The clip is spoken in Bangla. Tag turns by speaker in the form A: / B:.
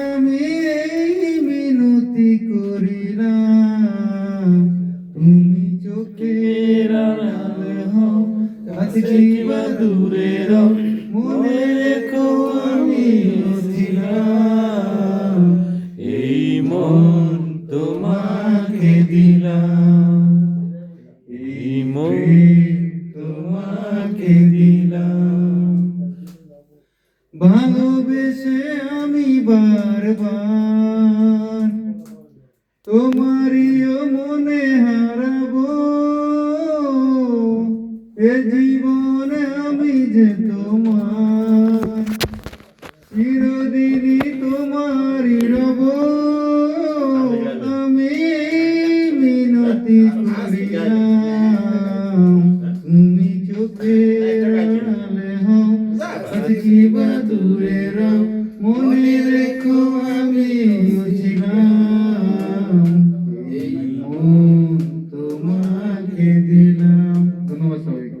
A: আমি মিনতি করিলাম, তুমি চোখের আড়ালে হও, কাছে কিংবা দূরে রও, মনে রেখো আমি ছিলাম। এই মন তোমাকে দিলাম, এই মন তোমাকে দিলাম। ভালোবেসে আমি বারবার তোমারিও মনে হারাবো, এ জীবনে আমি যে তোমার, চিরদিনই তোমারই রব। আমি মিনতি করিলাম, তুমি চোখের আড়ালে হও, কাছে কিংবা দূরে রও, মনে রেখো আমি ছিলাম। এই মন তোমাকে দিলাম। ধন্যবাদ সবাইকে।